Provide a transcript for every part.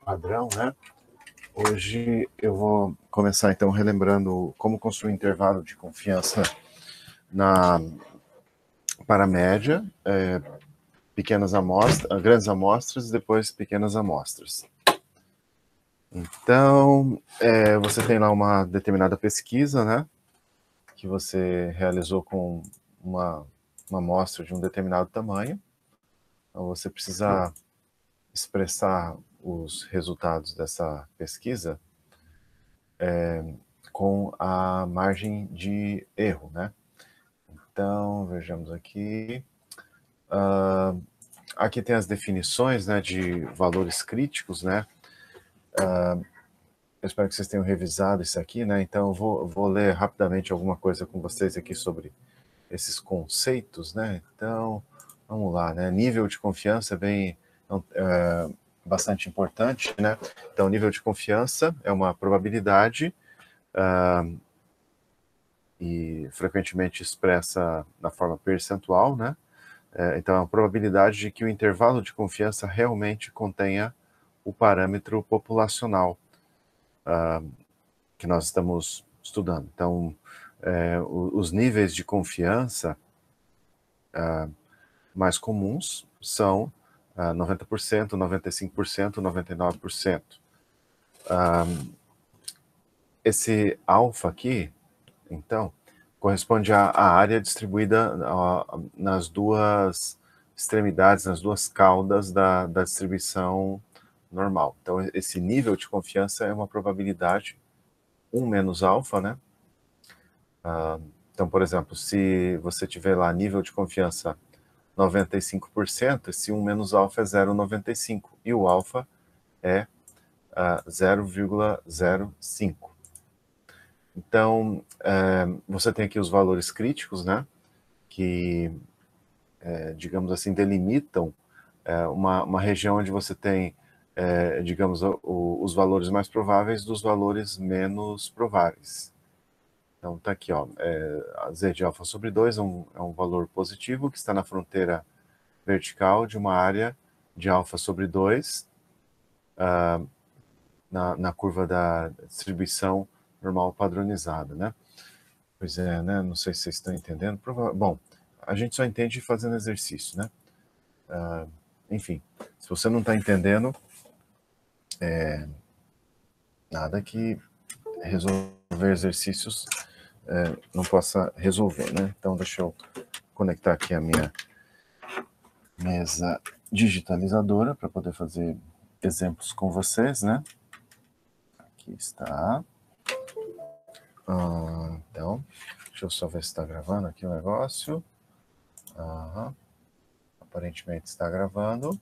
padrão, né? Hoje eu vou começar então relembrando como construir um intervalo de confiança para a média, pequenas amostras, grandes amostras e depois pequenas amostras. Então, você tem lá uma determinada pesquisa, né? Que você realizou com uma amostra de um determinado tamanho. Então, você precisa expressar os resultados dessa pesquisa com a margem de erro, né? Então, vejamos aqui. Aqui tem as definições, né, de valores críticos, né? Eu espero que vocês tenham revisado isso aqui, né? Então, eu vou ler rapidamente alguma coisa com vocês aqui sobre esses conceitos, né? Então, vamos lá, né? Nível de confiança é bastante importante, né? Então, nível de confiança é uma probabilidade e frequentemente expressa na forma percentual, né? Então, é uma probabilidade de que o intervalo de confiança realmente contenha o parâmetro populacional que nós estamos estudando. Então, os níveis de confiança mais comuns são 90%, 95%, 99%. Esse alfa aqui, então, corresponde à área distribuída nas duas extremidades, nas duas caudas da distribuição normal. Então, esse nível de confiança é uma probabilidade 1 menos alfa, né? Então, por exemplo, se você tiver lá nível de confiança 95%, esse 1 menos alfa é 0,95 e o alfa é 0,05. Então, você tem aqui os valores críticos, né? Que, digamos assim, delimitam uma região onde você tem, digamos, os valores mais prováveis dos valores menos prováveis. Então, tá aqui, ó, Z de alfa sobre 2 é um valor positivo que está na fronteira vertical de uma área de alfa sobre 2 na curva da distribuição normal padronizada, né? Pois é, né? Não sei se vocês estão entendendo. Bom, a gente só entende fazendo exercício, né? Enfim, se você não está entendendo, nada que resolver exercícios não possa resolver, né? Então, deixa eu conectar aqui a minha mesa digitalizadora para poder fazer exemplos com vocês, né? Aqui está. Então, deixa eu só ver se está gravando aqui o negócio. Aparentemente está gravando.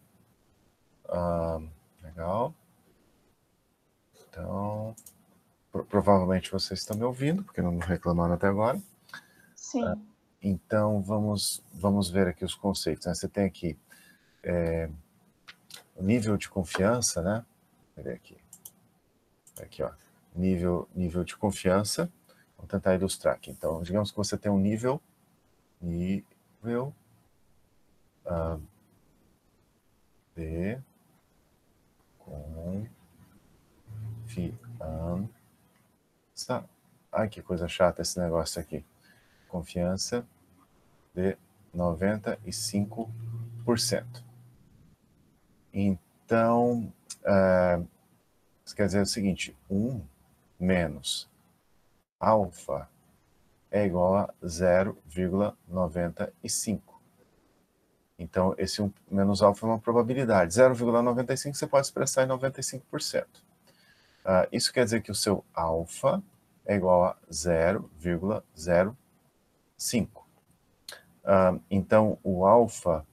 Legal. Então, provavelmente vocês estão me ouvindo, porque não reclamaram até agora. Sim. Então, vamos ver aqui os conceitos, né? Você tem aqui o nível de confiança, né? Cadê aqui? Aqui, ó. Nível de confiança. Vamos tentar ilustrar aqui. Então, digamos que você tem um nível de confiança. Ai, que coisa chata esse negócio aqui. Confiança de 95%. Então, isso quer dizer o seguinte, 1 menos alfa é igual a 0,95. Então, esse 1 menos alfa é uma probabilidade. 0,95 você pode expressar em 95%. Isso quer dizer que o seu alfa é igual a 0,05. Então, o alfa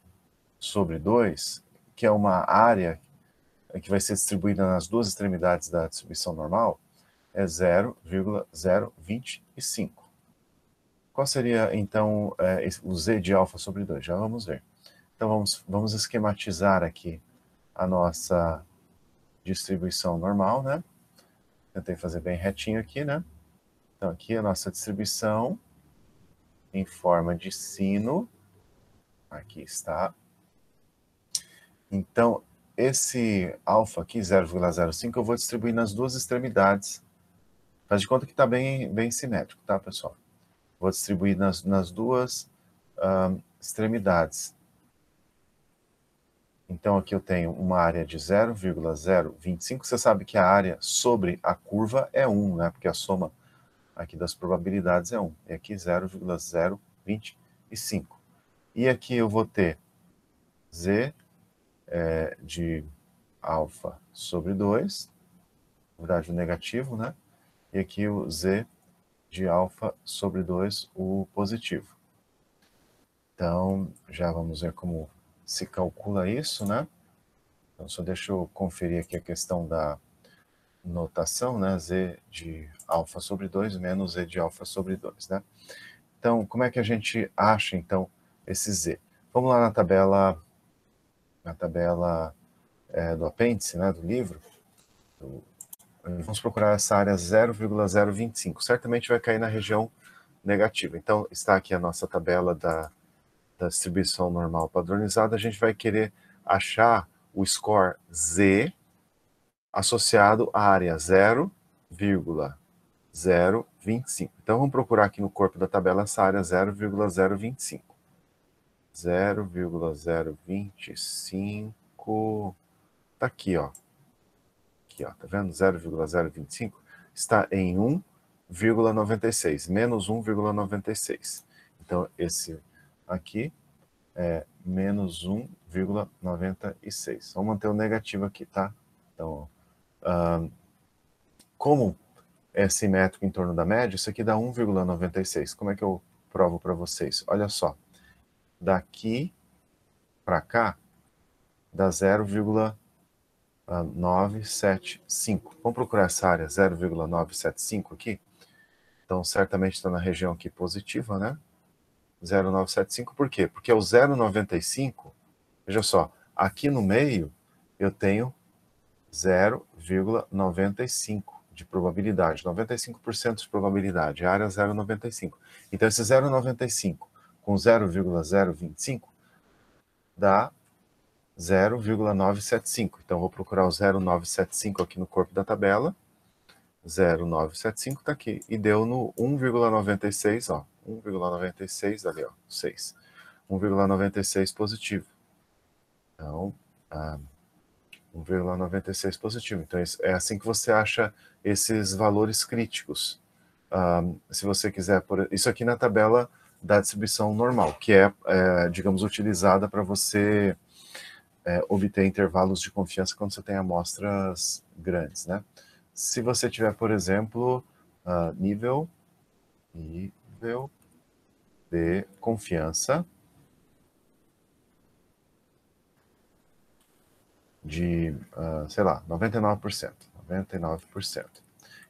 sobre 2, que é uma área que vai ser distribuída nas duas extremidades da distribuição normal, é 0,025. Qual seria, então, o Z de alfa sobre 2? Já vamos ver. Então, vamos esquematizar aqui a nossa distribuição normal, né? Tentei fazer bem retinho aqui, né? Então, aqui a nossa distribuição em forma de sino. Aqui está. Então, esse alfa aqui, 0,05, eu vou distribuir nas duas extremidades. Faz de conta que está bem simétrico, tá, pessoal? Vou distribuir nas duas extremidades. Então, aqui eu tenho uma área de 0,025. Você sabe que a área sobre a curva é 1, né? Porque a soma aqui das probabilidades é 1. E aqui 0,025. E aqui eu vou ter z de alfa sobre 2, na verdade o negativo, né? E aqui o z de alfa sobre 2, o positivo. Então, já vamos ver como se calcula isso, né? Então, só deixa eu conferir aqui a questão da notação, né? Z de alfa sobre 2 menos Z de alfa sobre 2, né? Então, como é que a gente acha, então, esse Z? Vamos lá na tabela do apêndice, né, do livro. Vamos procurar essa área 0,025. Certamente vai cair na região negativa. Então, está aqui a nossa tabela da distribuição normal padronizada. A gente vai querer achar o score Z associado à área 0,025. Então, vamos procurar aqui no corpo da tabela essa área 0,025. 0,025... Está aqui, ó. Aqui, ó, tá vendo? 0,025 está em 1,96, menos 1,96. Então, esse aqui é menos 1,96. Vamos manter o negativo aqui, tá? Então, como é simétrico em torno da média, isso aqui dá 1,96. Como é que eu provo para vocês? Olha só, daqui para cá dá 0,975. Vamos procurar essa área 0,975 aqui? Então, certamente está na região aqui positiva, né? 0,975, por quê? Porque o 0,95, veja só, aqui no meio eu tenho 0,95 de probabilidade, 95% de probabilidade, a área 0,95. Então, esse 0,95 com 0,025 dá 0,975. Então, vou procurar o 0,975 aqui no corpo da tabela. 0,975 está aqui. E deu no 1,96, ó. 1,96 ali, ó. 6. 1,96 positivo. Então, 1,96 positivo. Então, é assim que você acha esses valores críticos. Se você quiser, isso aqui na tabela da distribuição normal, que é digamos, utilizada para você obter intervalos de confiança quando você tem amostras grandes, né? Se você tiver, por exemplo, nível de confiança de, sei lá, 99%.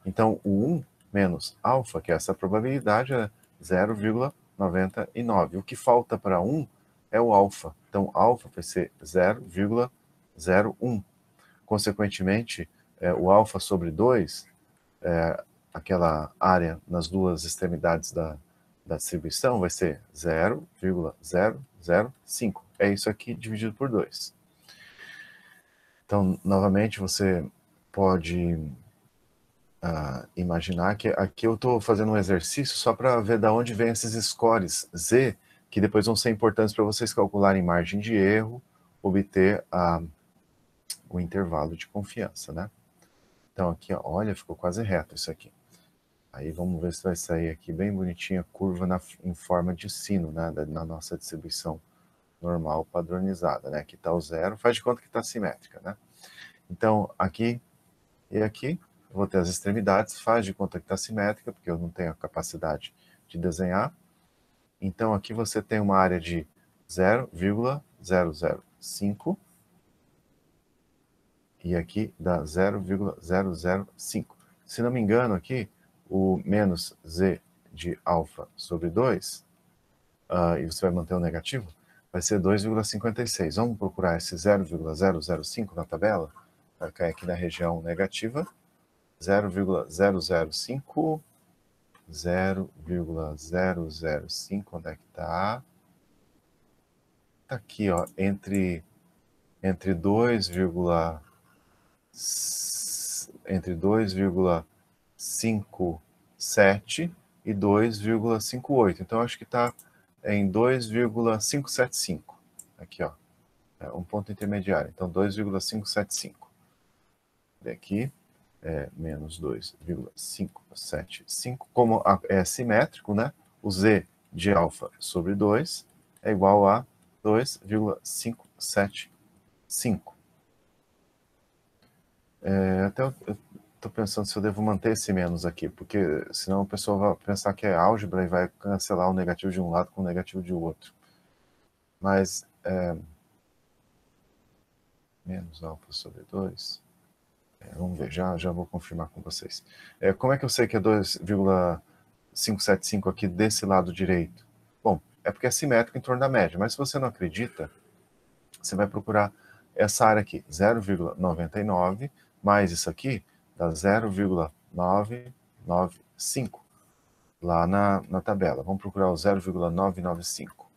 Então, o 1 menos alfa, que é essa probabilidade, é 0,99. O que falta para 1 é o alfa. Então, alfa vai ser 0,01. Consequentemente, o alfa sobre 2, aquela área nas duas extremidades da distribuição, vai ser 0,005. É isso aqui dividido por 2. Então, novamente, você pode imaginar que aqui eu estou fazendo um exercício só para ver de onde vem esses scores Z, que depois vão ser importantes para vocês calcularem margem de erro, obter o intervalo de confiança, né? Então aqui, ó, olha, ficou quase reto isso aqui. Aí vamos ver se vai sair aqui bem bonitinha a curva em forma de sino, né, na nossa distribuição normal padronizada, né? Aqui está o 0, faz de conta que está simétrica, né? Então aqui e aqui, eu vou ter as extremidades, faz de conta que está simétrica, porque eu não tenho a capacidade de desenhar. Então aqui você tem uma área de 0,005 e aqui dá 0,005. Se não me engano aqui, o menos z de alfa sobre 2, e você vai manter o negativo, vai ser 2,56. Vamos procurar esse 0,005 na tabela, vai cair aqui na região negativa. 0,005, 0,005, onde é que está? Está aqui, ó, entre entre 2,57 e 2,58. Então, acho que está em 2,575. Aqui, ó. É um ponto intermediário. Então, 2,575. Daqui é menos 2,575. Como é simétrico, né? O z de alfa sobre 2 é igual a 2,575. Até eu estou pensando se eu devo manter esse menos aqui, porque senão a pessoa vai pensar que é álgebra e vai cancelar o negativo de um lado com o negativo de outro. Mas menos alfa sobre 2. Vamos ver, já vou confirmar com vocês. Como é que eu sei que é 2,575 aqui desse lado direito? Bom, é porque é simétrico em torno da média, mas se você não acredita, você vai procurar essa área aqui, 0,99, mais isso aqui, dá 0,995, lá na tabela. Vamos procurar o 0,995.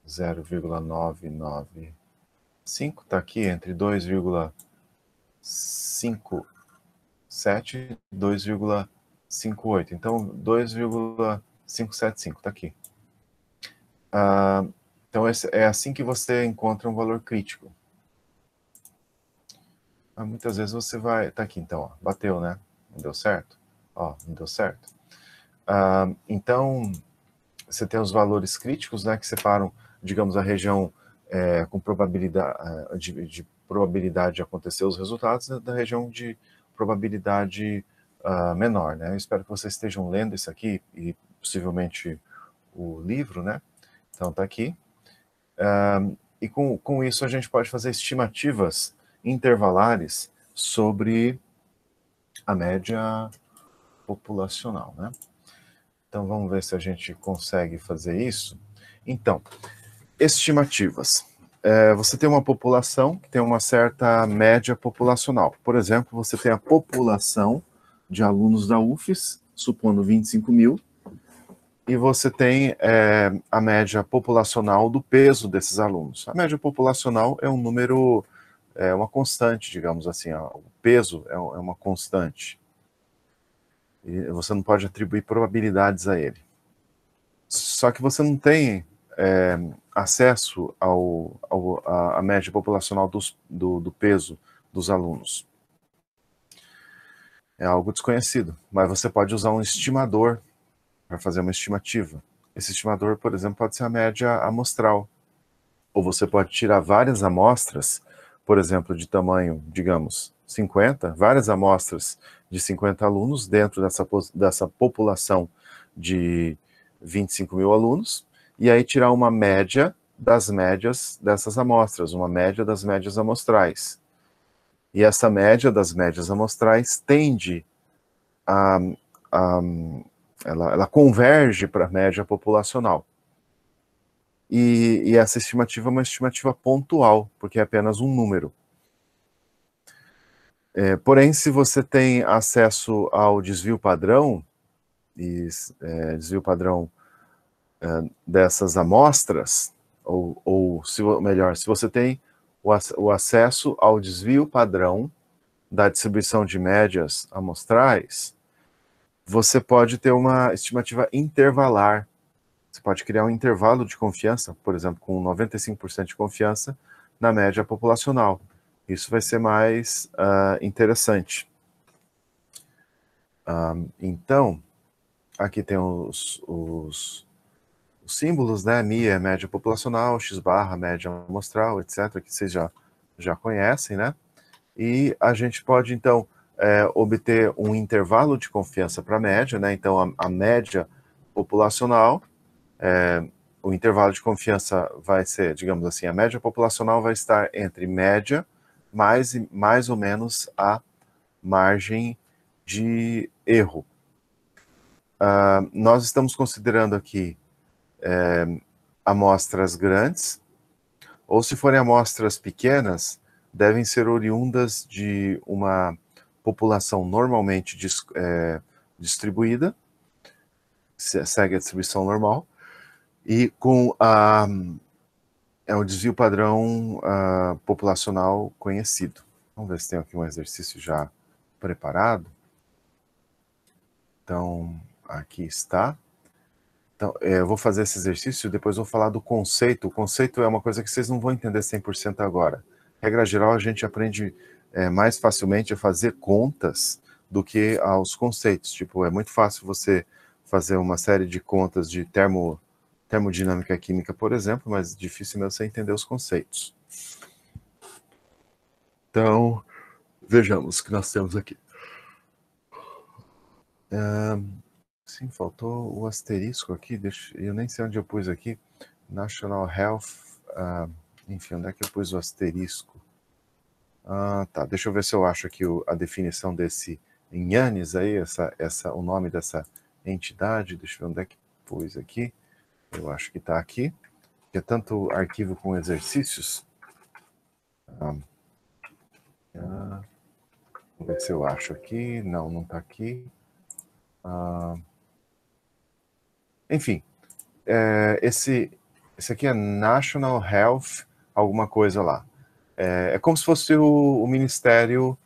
0,995 está aqui entre 2,57 e 2,58. Então, 2,575 está aqui. Então, é assim que você encontra um valor crítico. Muitas vezes você vai... Tá aqui, então, ó, bateu, né? Não deu certo? Ó, não deu certo. Então, você tem os valores críticos, né, que separam, digamos, a região com probabilidade de probabilidade de acontecer os resultados da região de probabilidade menor, né? Eu espero que vocês estejam lendo isso aqui e possivelmente o livro, né? Então tá aqui. E com isso a gente pode fazer estimativas intervalares sobre a média populacional, né? Então vamos ver se a gente consegue fazer isso. Então, estimativas. Você tem uma população que tem uma certa média populacional. Por exemplo, você tem a população de alunos da UFES, supondo 25 mil, e você tem a média populacional do peso desses alunos. A média populacional é um número, uma constante, digamos assim. O peso é uma constante. E você não pode atribuir probabilidades a ele. Só que você não tem acesso à média populacional do peso dos alunos. É algo desconhecido, mas você pode usar um estimador para fazer uma estimativa. Esse estimador, por exemplo, pode ser a média amostral. Ou você pode tirar várias amostras, por exemplo, de tamanho, digamos, 50, várias amostras de 50 alunos dentro dessa população de 25 mil alunos, e aí tirar uma média das médias dessas amostras, uma média das médias amostrais. E essa média das médias amostrais tende ela converge para a média populacional. E essa estimativa é uma estimativa pontual, porque é apenas um número. Porém, se você tem acesso ao desvio padrão, desvio padrão dessas amostras, ou melhor, se você tem o acesso ao desvio padrão da distribuição de médias amostrais, você pode ter uma estimativa intervalar. Você pode criar um intervalo de confiança, por exemplo, com 95% de confiança na média populacional. Isso vai ser mais interessante. Então, aqui tem os símbolos, né? Mi é média populacional, X barra média amostral, etc., que vocês já conhecem, né? E a gente pode, então, obter um intervalo de confiança para a média, né? Então, a média populacional, o intervalo de confiança vai ser, digamos assim, a média populacional vai estar entre média mais ou menos a margem de erro. Nós estamos considerando aqui amostras grandes, ou se forem amostras pequenas, devem ser oriundas de uma população normalmente distribuída, segue a distribuição normal, e com é o desvio padrão populacional conhecido. Vamos ver se tem aqui um exercício já preparado. Então, aqui está. Então, eu vou fazer esse exercício e depois vou falar do conceito. O conceito é uma coisa que vocês não vão entender 100% agora. Regra geral, a gente aprende mais facilmente a fazer contas do que aos conceitos. Tipo, é muito fácil você fazer uma série de contas de termodinâmica química, por exemplo, mas difícil mesmo você entender os conceitos. Então, vejamos o que nós temos aqui. Sim, faltou o asterisco aqui, eu nem sei onde eu pus aqui. National Health, enfim, onde é que eu pus o asterisco? Tá, deixa eu ver se eu acho aqui a definição desse IANES aí, o nome dessa entidade, deixa eu ver onde é que pus aqui. Eu acho que está aqui, que é tanto arquivo com exercícios. Vamos ver se eu acho aqui, não está aqui. Enfim, esse aqui é National Health, alguma coisa lá. É como se fosse o Ministério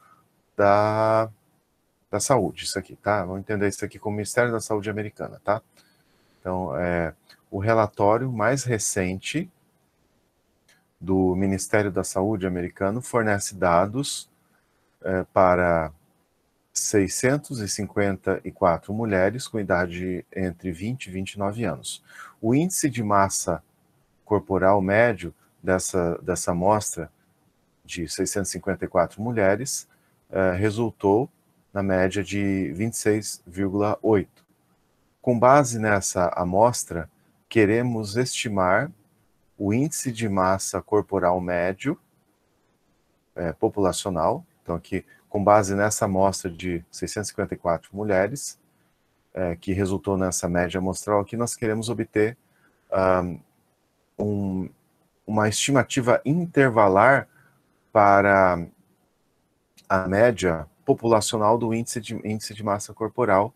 da Saúde, isso aqui, tá? Vamos entender isso aqui como Ministério da Saúde americana, tá? Então, o relatório mais recente do Ministério da Saúde americano fornece dados para 654 mulheres com idade entre 20 e 29 anos. O índice de massa corporal médio dessa amostra de 654 mulheres resultou na média de 26,8. Com base nessa amostra, queremos estimar o índice de massa corporal médio populacional. Então, aqui, com base nessa amostra de 654 mulheres, que resultou nessa média amostral, aqui nós queremos obter uma estimativa intervalar para a média populacional do índice de massa corporal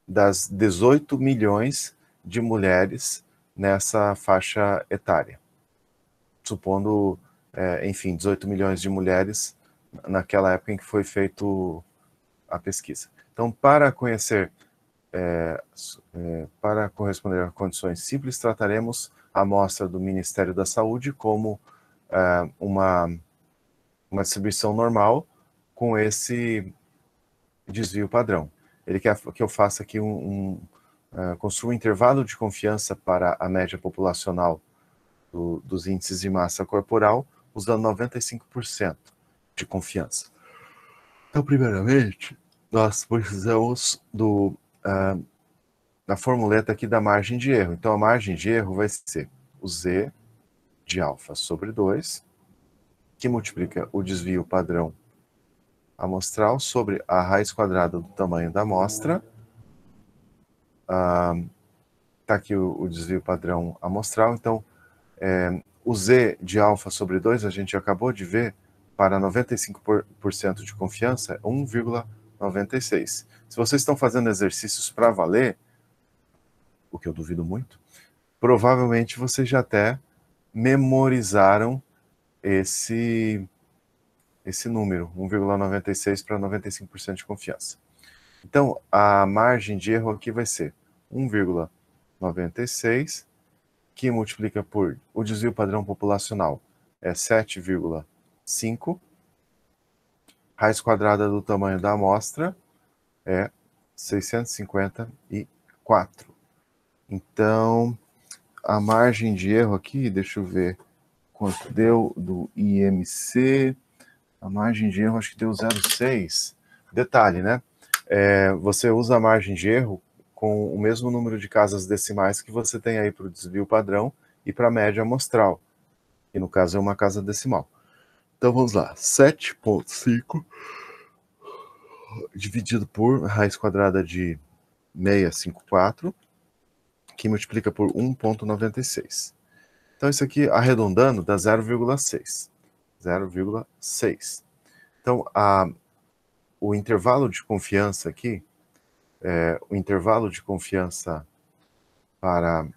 das 18 milhões de mulheres nessa faixa etária. Supondo, enfim, 18 milhões de mulheres naquela época em que foi feito a pesquisa. Então, para corresponder a condições simples, trataremos a amostra do Ministério da Saúde como uma distribuição normal com esse desvio padrão. Ele quer que eu faça aqui construa um intervalo de confiança para a média populacional dos índices de massa corporal, usando 95% de confiança. Então, primeiramente, nós precisamos da formuleta aqui da margem de erro. Então, a margem de erro vai ser o Z de alfa sobre 2, que multiplica o desvio padrão amostral sobre a raiz quadrada do tamanho da amostra. Está aqui o desvio padrão amostral. Então, o Z de alfa sobre 2, a gente acabou de ver, para 95% de confiança, é 1,96. Se vocês estão fazendo exercícios para valer, o que eu duvido muito, provavelmente vocês já até memorizaram esse número, 1,96 para 95% de confiança. Então, a margem de erro aqui vai ser 1,96, que multiplica por o desvio padrão populacional é 7,5, raiz quadrada do tamanho da amostra é 654. Então, a margem de erro aqui, deixa eu ver quanto deu do IMC, a margem de erro acho que deu 0,6. Detalhe, né? Você usa a margem de erro com o mesmo número de casas decimais que você tem aí para o desvio padrão e para a média amostral, que no caso é uma casa decimal. Então vamos lá, 7,5 dividido por raiz quadrada de 654, que multiplica por 1,96. Então isso aqui, arredondando, dá 0,6. 0,6. Então, o intervalo de confiança aqui, o intervalo de confiança para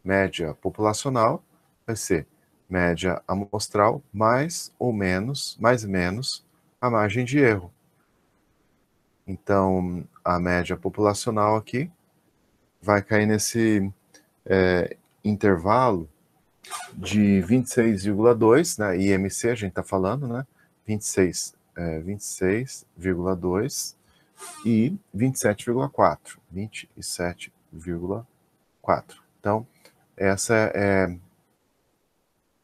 média populacional vai ser média amostral mais ou menos, mais ou menos, a margem de erro. Então, a média populacional aqui vai cair nesse intervalo de 26,2, né, IMC a gente está falando, né, 26,2 e 27,4, 27,4. Então, essa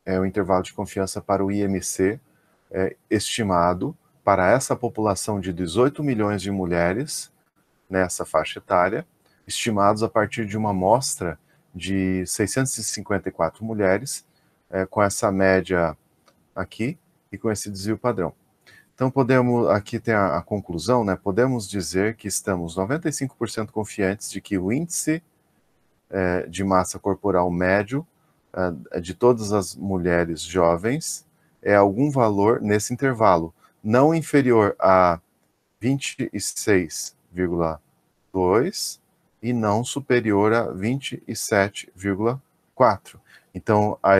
é o intervalo de confiança para o IMC estimado para essa população de 18 milhões de mulheres nessa faixa etária, estimados a partir de uma amostra de 654 mulheres, com essa média aqui e com esse desvio padrão. Então, aqui tem a conclusão, né? Podemos dizer que estamos 95% confiantes de que o índice de massa corporal médio de todas as mulheres jovens é algum valor nesse intervalo, não inferior a 26,2 e não superior a 27,4. Então, a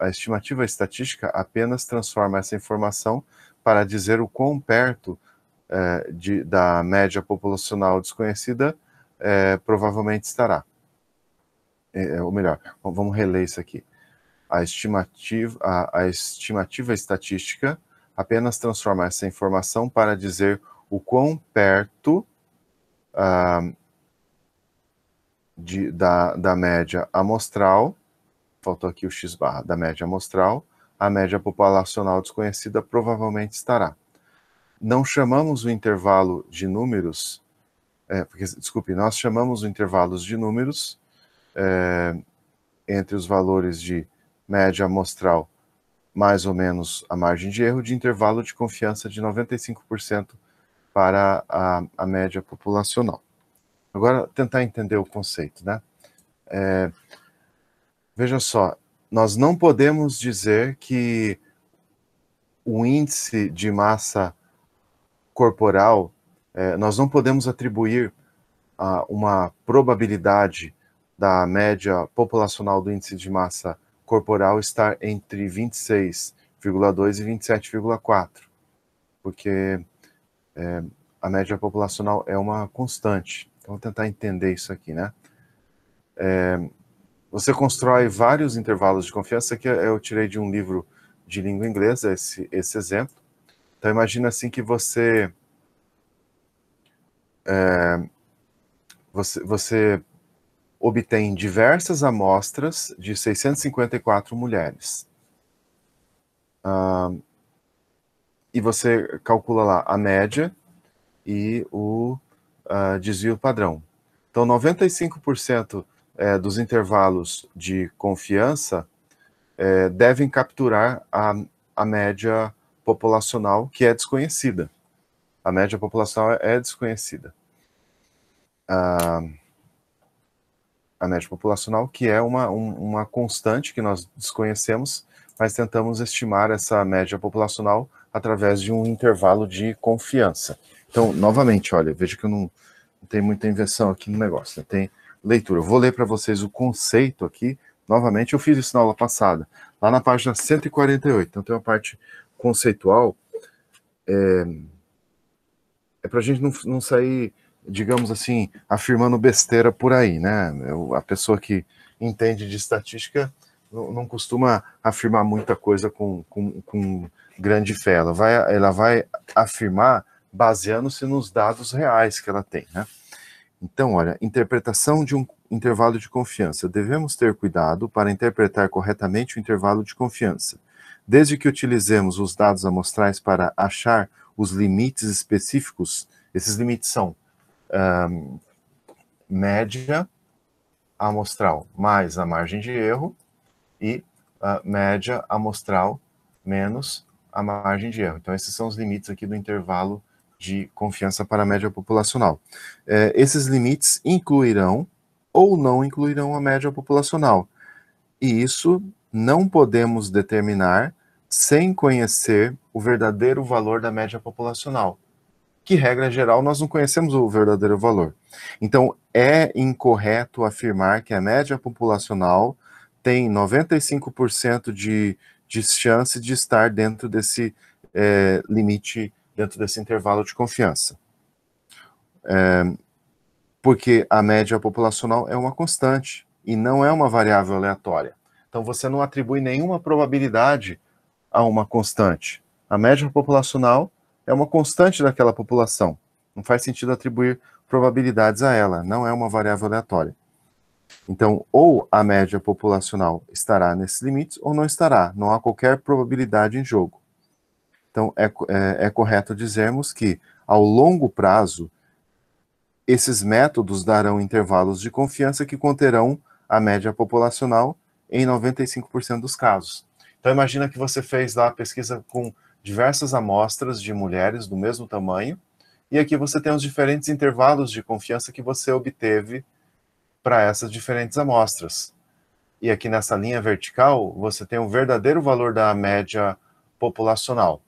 estimativa estatística apenas transforma essa informação para dizer o quão perto da média populacional desconhecida provavelmente estará. Ou melhor, vamos reler isso aqui. A estimativa estatística apenas transforma essa informação para dizer o quão perto da média amostral, faltou aqui o x-barra, da média amostral, a média populacional desconhecida provavelmente estará. Não chamamos o intervalo de números, nós chamamos o intervalo de números entre os valores de média amostral mais ou menos a margem de erro de intervalo de confiança de 95% para a média populacional. Agora, tentar entender o conceito, né? Veja só, nós não podemos dizer que o índice de massa corporal, nós não podemos atribuir uma probabilidade da média populacional do índice de massa corporal estar entre 26,2 e 27,4, porque a média populacional é uma constante. Então, vou tentar entender isso aqui, né? Você constrói vários intervalos de confiança, que eu tirei de um livro de língua inglesa, esse exemplo. Então, imagina assim que você obtém diversas amostras de 654 mulheres. E você calcula lá a média e o desvio padrão. Então, 95% dos intervalos de confiança devem capturar a média populacional, que é desconhecida. A média populacional é desconhecida. A média populacional, que é uma constante que nós desconhecemos, mas tentamos estimar essa média populacional através de um intervalo de confiança. Então, novamente, olha, veja que eu não tem muita invenção aqui no negócio, né? Tem leitura. Eu vou ler para vocês o conceito aqui. Novamente, eu fiz isso na aula passada, lá na página 148. Então, tem uma parte conceitual. Para a gente não sair, digamos assim, afirmando besteira por aí, né? A pessoa que entende de estatística não costuma afirmar muita coisa com grande fé. Ela vai afirmar baseando-se nos dados reais que ela tem, né? Então, olha, interpretação de um intervalo de confiança. Devemos ter cuidado para interpretar corretamente o intervalo de confiança. Desde que utilizemos os dados amostrais para achar os limites específicos, esses limites são média amostral mais a margem de erro e média amostral menos a margem de erro. Então, esses são os limites aqui do intervalo de confiança para a média populacional. Esses limites incluirão ou não incluirão a média populacional. E isso não podemos determinar sem conhecer o verdadeiro valor da média populacional. que, regra geral, nós não conhecemos o verdadeiro valor. Então, é incorreto afirmar que a média populacional tem 95% de chance de estar dentro desse limite, dentro desse intervalo de confiança. Porque a média populacional é uma constante e não é uma variável aleatória. Então, você não atribui nenhuma probabilidade a uma constante. A média populacional é uma constante daquela população. Não faz sentido atribuir probabilidades a ela, não é uma variável aleatória. Então, ou a média populacional estará nesses limites ou não estará, não há qualquer probabilidade em jogo. Então, é correto dizermos que, ao longo prazo, esses métodos darão intervalos de confiança que conterão a média populacional em 95% dos casos. Então, imagina que você fez lá a pesquisa com diversas amostras de mulheres do mesmo tamanho, e aqui você tem os diferentes intervalos de confiança que você obteve para essas diferentes amostras. E aqui nessa linha vertical, você tem o verdadeiro valor da média populacional.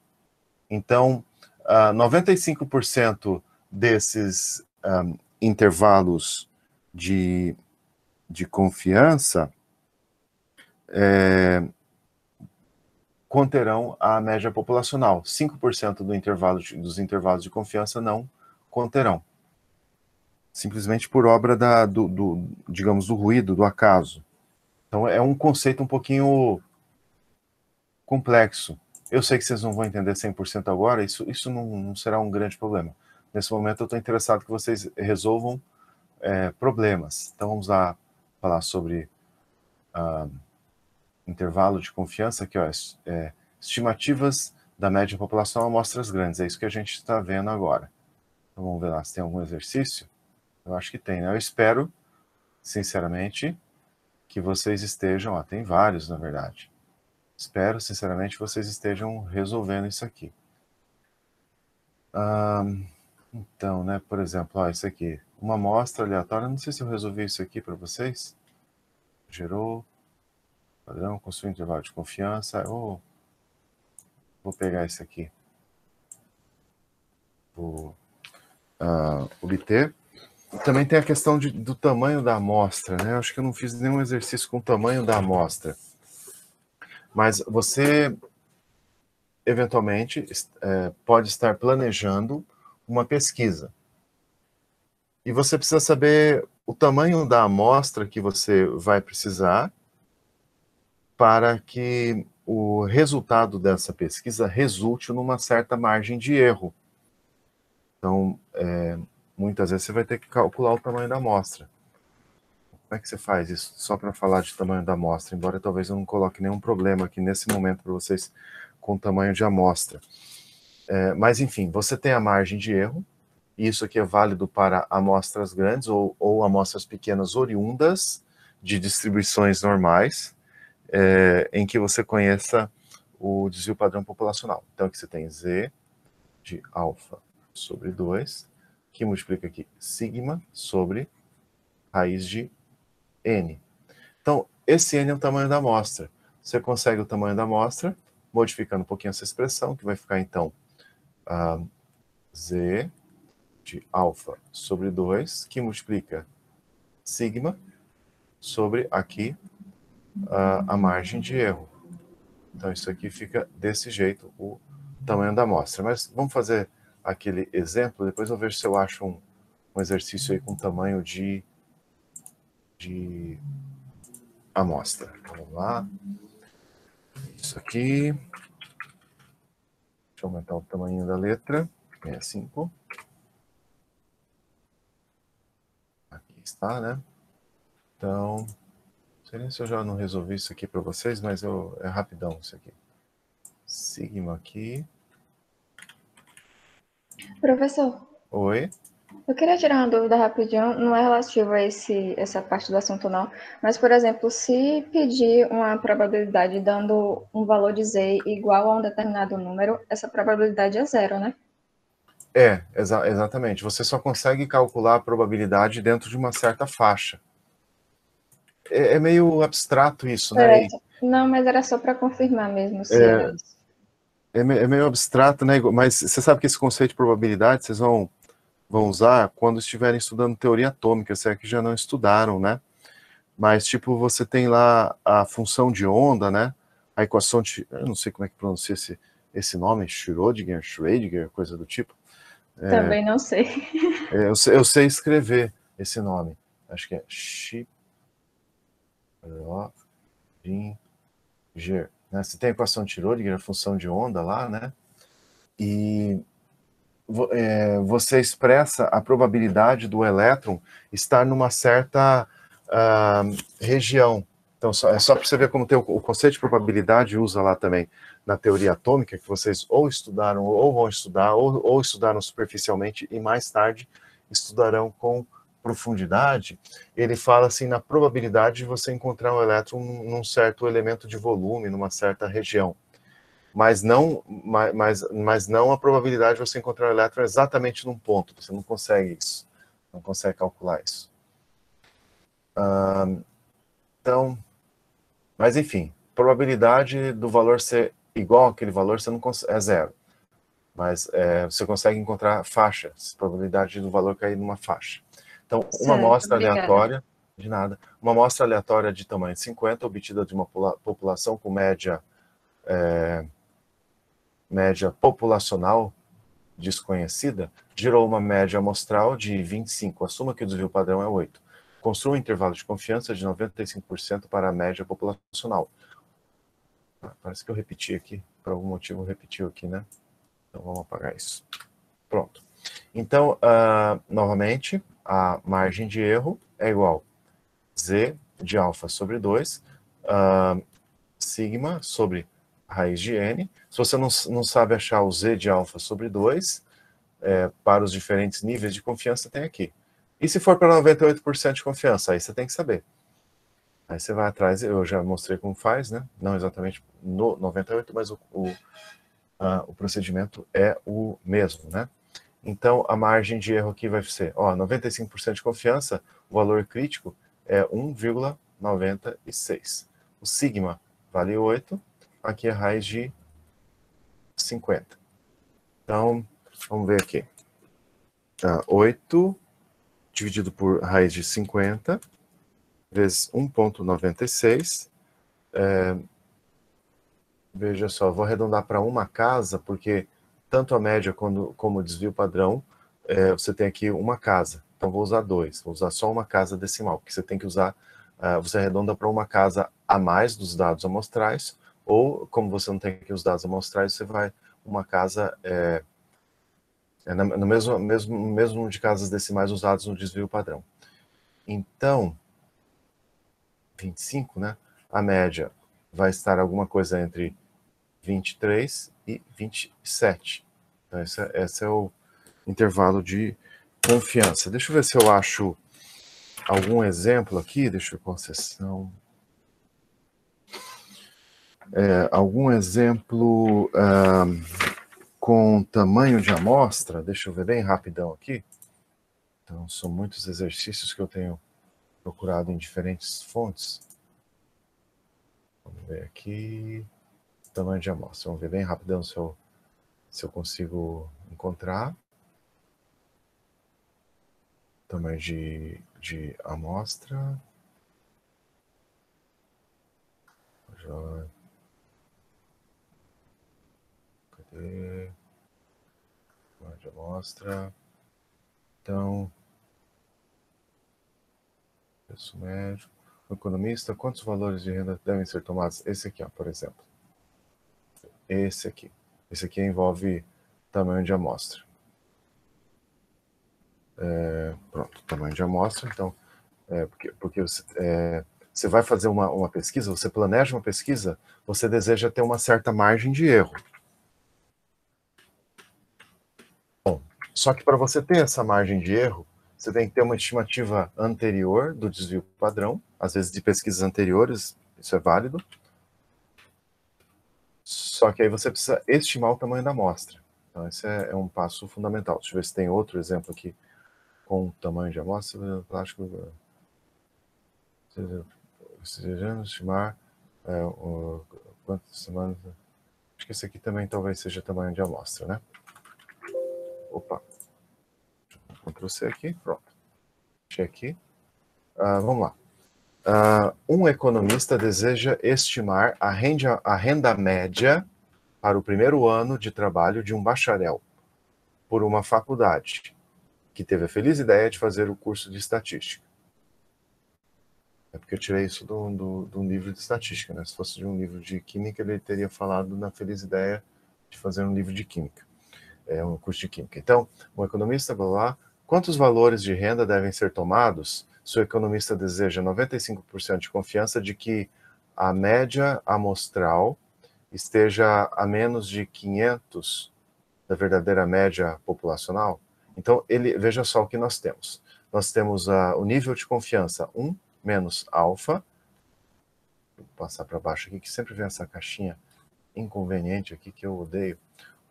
Então, 95% desses intervalos de confiança conterão a média populacional. 5% dos intervalos de confiança não conterão. Simplesmente por obra digamos, do ruído, do acaso. Então, é um conceito um pouquinho complexo. Eu sei que vocês não vão entender 100% agora, isso não será um grande problema. Nesse momento, eu estou interessado que vocês resolvam problemas. Então, vamos lá falar sobre intervalo de confiança, aqui, ó, estimativas da média população a amostras grandes. É isso que a gente está vendo agora. Então, vamos ver lá se tem algum exercício. Eu acho que tem, né? Eu espero, sinceramente, que vocês estejam... tem vários, na verdade. Espero, sinceramente, que vocês estejam resolvendo isso aqui. Então, né, por exemplo, isso aqui. Uma amostra aleatória. Não sei se eu resolvi isso aqui para vocês. Gerou... padrão, construir intervalo de confiança. Vou pegar esse aqui. Vou obter. Também tem a questão do tamanho da amostra, né? Eu acho que eu não fiz nenhum exercício com o tamanho da amostra. Mas você, eventualmente, pode estar planejando uma pesquisa. E você precisa saber o tamanho da amostra que você vai precisar para que o resultado dessa pesquisa resulte numa certa margem de erro. Então, muitas vezes você vai ter que calcular o tamanho da amostra. Como é que você faz isso? Só para falar de tamanho da amostra, embora talvez eu não coloque nenhum problema aqui nesse momento para vocês com o tamanho de amostra. Mas, enfim, você tem a margem de erro, e isso aqui é válido para amostras grandes ou amostras pequenas oriundas de distribuições normais, em que você conheça o desvio padrão populacional. Então, aqui você tem Z de alfa sobre 2, que multiplica aqui sigma sobre raiz de N. Então, esse N é o tamanho da amostra. Você consegue o tamanho da amostra, modificando um pouquinho essa expressão, que vai ficar, então, Z de alfa sobre 2, que multiplica sigma sobre, aqui, a margem de erro. Então, isso aqui fica desse jeito, o tamanho da amostra. Mas vamos fazer aquele exemplo, depois eu vejo se eu acho um exercício aí com tamanho de amostra. Vamos lá. Isso aqui. Deixa eu aumentar o tamanho da letra. 65. Aqui está, né? Então, não sei nem se eu já não resolvi isso aqui para vocês, mas é rapidão isso aqui. Sigma aqui. Professor, Oi. eu queria tirar uma dúvida rapidinho, não é relativo a essa parte do assunto não, mas, por exemplo, se pedir uma probabilidade dando um valor de Z igual a um determinado número, essa probabilidade é zero, né? Exatamente. Você só consegue calcular a probabilidade dentro de uma certa faixa. É meio abstrato isso, né? Certo. Não, mas era só para confirmar mesmo se era isso. é meio abstrato, né? Mas você sabe que esse conceito de probabilidade vocês vão usar quando estiverem estudando teoria atômica, se é que já não estudaram, né? Mas, tipo, você tem lá a função de onda, né? A equação de... Eu não sei como é que pronuncia esse nome, Schrödinger, coisa do tipo. Também não sei. Eu sei escrever esse nome. Acho que é Schrödinger. Né? Você tem a equação de Schrödinger, a função de onda lá, né? E você expressa a probabilidade do elétron estar numa certa região. Então, é só para você ver como tem o conceito de probabilidade, usa lá também na teoria atômica, que vocês ou estudaram, ou vão estudar, ou estudaram superficialmente, e mais tarde estudarão com profundidade. Ele fala assim, na probabilidade de você encontrar um elétron num certo elemento de volume, numa certa região. Mas não a probabilidade de você encontrar o elétron exatamente num ponto. Você não consegue isso. Não consegue calcular isso. Então, mas enfim, probabilidade do valor ser igual àquele valor você não é zero. Mas você consegue encontrar faixas, probabilidade do valor cair numa faixa. Então, uma Certo, amostra obrigada. aleatória, de nada, uma amostra aleatória de tamanho 50, obtida de uma população com média populacional desconhecida, gerou uma média amostral de 25. Assuma que o desvio padrão é 8. Construa um intervalo de confiança de 95% para a média populacional. Parece que eu repeti aqui, por algum motivo repetiu aqui, né? Então vamos apagar isso. Pronto. Então, novamente, a margem de erro é igual a Z de alfa sobre 2, sigma sobre raiz de n. Se você não sabe achar o Z de alfa sobre 2, para os diferentes níveis de confiança, tem aqui. E se for para 98% de confiança, aí você tem que saber. Aí você vai atrás, eu já mostrei como faz, né? Não exatamente no 98, mas o procedimento é o mesmo, né? Então, a margem de erro aqui vai ser, 95% de confiança, o valor crítico é 1,96. O sigma vale 8, aqui é a raiz de 50. Então, vamos ver aqui. 8 dividido por raiz de 50 vezes 1,96. Veja só, vou arredondar para uma casa, porque tanto a média como o desvio padrão, você tem aqui uma casa. Então vou usar 2, vou usar só uma casa decimal, porque você tem que usar, você arredonda para uma casa a mais dos dados amostrais, ou como você não tem aqui os dados amostrais, você vai uma casa no mesmo de casas decimais usados no desvio padrão. Então, 25, né? A média vai estar alguma coisa entre 23 e 27. Então, esse é o intervalo de confiança. Deixa eu ver se eu acho algum exemplo aqui. Deixa eu ver concessão. Algum exemplo com tamanho de amostra. Deixa eu ver bem rapidão aqui. Então, são muitos exercícios que eu tenho procurado em diferentes fontes. Vamos ver aqui. Tamanho de amostra. Vamos ver bem rapidão se eu consigo encontrar. Tamanho de amostra. Cadê? Tamanho de amostra. Então, preço médio. O economista, quantos valores de renda devem ser tomados? Esse aqui, por exemplo. Esse aqui. Esse aqui envolve tamanho de amostra. Pronto, tamanho de amostra. Então, porque você vai fazer uma pesquisa, você planeja uma pesquisa, você deseja ter uma certa margem de erro. Bom, só que para você ter essa margem de erro, você tem que ter uma estimativa anterior do desvio padrão, às vezes de pesquisas anteriores, isso é válido. Só que aí você precisa estimar o tamanho da amostra. Então, esse é um passo fundamental. Deixa eu ver se tem outro exemplo aqui com tamanho de amostra. Plástico. Desejamos estimar quantas semanas. Acho que esse aqui também talvez seja tamanho de amostra, né? Opa. Ctrl C aqui, pronto. Deixei aqui. Vamos lá. Um economista deseja estimar a renda média para o primeiro ano de trabalho de um bacharel por uma faculdade que teve a feliz ideia de fazer o curso de estatística. É porque eu tirei isso de um livro de estatística, né? Se fosse de um livro de química, ele teria falado na feliz ideia de fazer um livro de química. É um curso de química. Então, um economista, blá, blá, quantos valores de renda devem ser tomados se o economista deseja 95% de confiança de que a média amostral esteja a menos de 500 da verdadeira média populacional? Então, veja só o que nós temos. Nós temos o nível de confiança 1 menos alfa. Vou passar para baixo aqui, que sempre vem essa caixinha inconveniente aqui que eu odeio.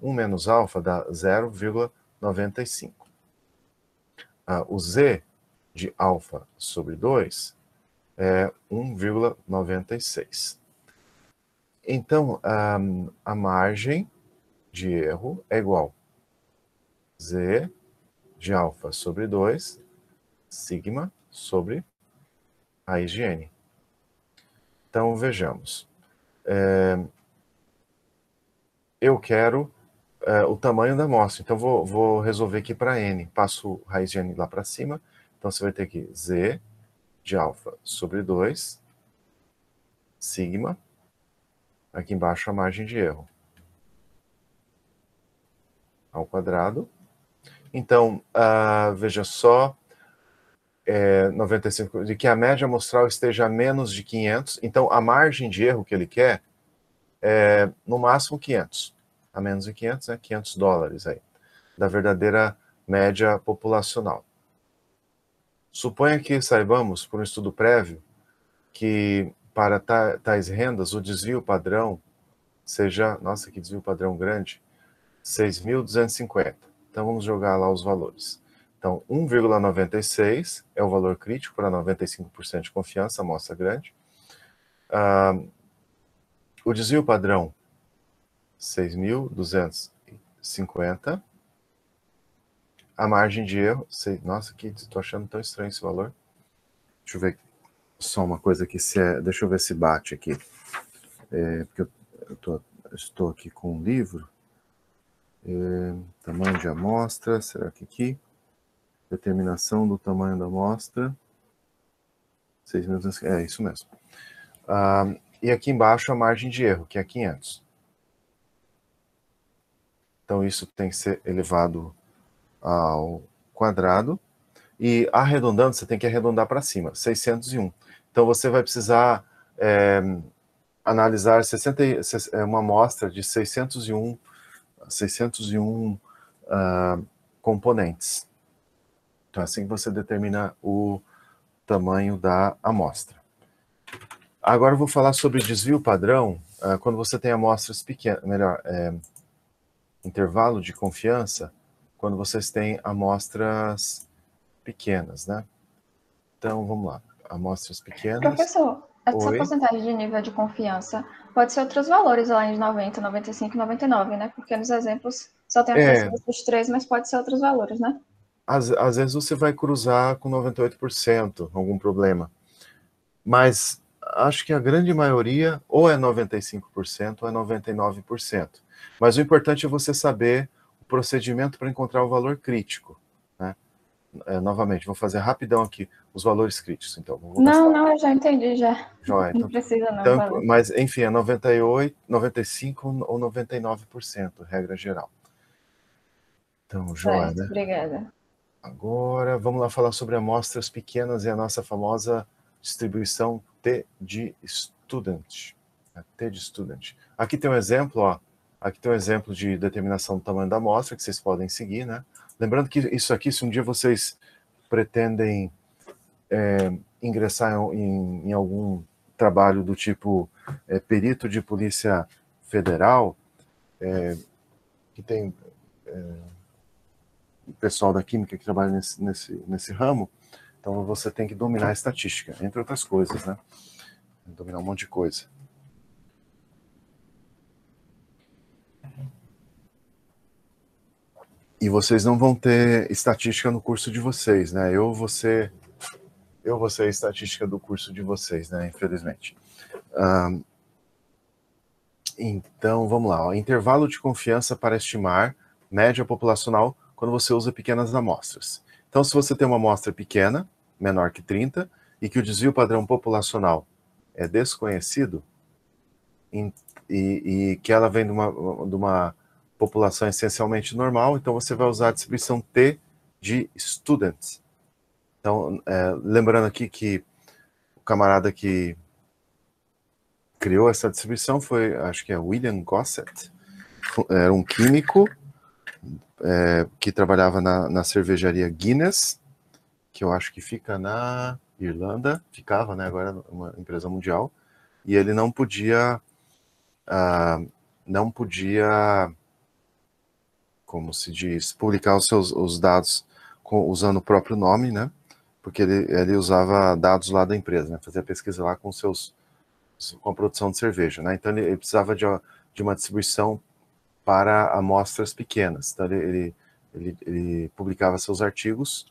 1 menos alfa dá 0,95. O z de alfa sobre 2 é 1,96. Então, a margem de erro é igual a z de alfa sobre 2, sigma sobre raiz de n. Então, vejamos. Eu quero o tamanho da amostra. Então, vou resolver aqui para n. Passo raiz de n lá para cima. Então, você vai ter aqui z de alfa sobre 2, sigma, aqui embaixo a margem de erro, ao quadrado. Então, veja só, 95, de que a média amostral esteja a menos de 500. Então, a margem de erro que ele quer é, no máximo, 500. A menos de 500, né? 500 dólares aí, da verdadeira média populacional. Suponha que saibamos, por um estudo prévio, que para tais rendas o desvio padrão seja, nossa, que desvio padrão grande, 6.250. Então vamos jogar lá os valores. Então 1,96 é o valor crítico para 95% de confiança, amostra grande. O desvio padrão, 6.250. A margem de erro, nossa, que estou achando tão estranho esse valor. Deixa eu ver só uma coisa aqui, deixa eu ver se bate aqui. Porque eu estou aqui com um livro. Tamanho de amostra, será que aqui? Determinação do tamanho da amostra. 6.200, é isso mesmo. E aqui embaixo a margem de erro, que é 500. Então isso tem que ser elevado ao quadrado. E arredondando, você tem que arredondar para cima, 601. Então você vai precisar analisar uma amostra de 601 componentes. Então, assim que você determina o tamanho da amostra. Agora eu vou falar sobre desvio padrão, quando você tem amostras pequenas, intervalo de confiança, quando vocês têm amostras pequenas, né? Então, vamos lá. Amostras pequenas. Professor, essa porcentagem de nível de confiança pode ser outros valores, além de 90, 95 e 99, né? Porque nos exemplos só tem a dos três, mas pode ser outros valores, né? Às vezes você vai cruzar com 98%, algum problema. Mas acho que a grande maioria ou é 95% ou é 99%. Mas o importante é você saber o procedimento para encontrar o valor crítico, né? Novamente, vou fazer rapidão aqui os valores críticos. Então, não, eu já entendi, já. Joia, Não precisa não, então, mas, enfim, é 98, 95 ou 99%, regra geral. Então, joia, né? Obrigada. Agora, vamos lá falar sobre amostras pequenas e a nossa famosa distribuição T de student. T de student. Aqui tem um exemplo, ó. Aqui tem um exemplo de determinação do tamanho da amostra que vocês podem seguir, né? Lembrando que isso aqui, se um dia vocês pretendem ingressar em algum trabalho do tipo perito de polícia federal, que tem o pessoal da química que trabalha nesse ramo, então você tem que dominar a estatística, entre outras coisas, né? Dominar um monte de coisa. E vocês não vão ter estatística no curso de vocês, né? Eu vou ser a estatística do curso de vocês, né? Infelizmente. Então, vamos lá. Ó. Intervalo de confiança para estimar média populacional quando você usa pequenas amostras. Então, se você tem uma amostra pequena, menor que 30, e que o desvio padrão populacional é desconhecido, e que ela vem de uma população essencialmente normal, então você vai usar a distribuição T de students. Então, lembrando aqui que o camarada que criou essa distribuição foi, acho que é William Gossett, era um químico que trabalhava na cervejaria Guinness, que eu acho que fica na Irlanda, ficava, né, agora é uma empresa mundial, e ele não podia, como se diz, publicar os dados usando o próprio nome, né, porque ele usava dados lá da empresa, né, fazia pesquisa lá com a produção de cerveja, né, então ele precisava de uma distribuição para amostras pequenas. Então, ele publicava seus artigos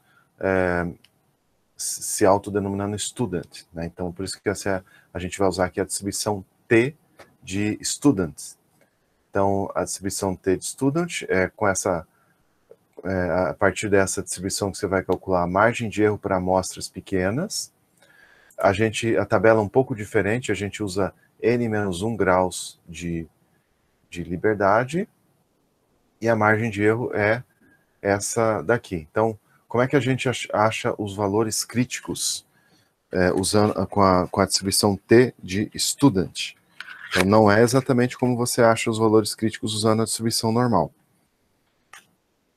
se autodenominando student. Né? Então, por isso que a gente vai usar aqui a distribuição T de students. Então, a distribuição T de student com a partir dessa distribuição que você vai calcular a margem de erro para amostras pequenas. A tabela é um pouco diferente, a gente usa n-1 graus de liberdade, e a margem de erro é essa daqui. Então, como é que a gente acha os valores críticos usando com a distribuição T de student? Então, não é exatamente como você acha os valores críticos usando a distribuição normal.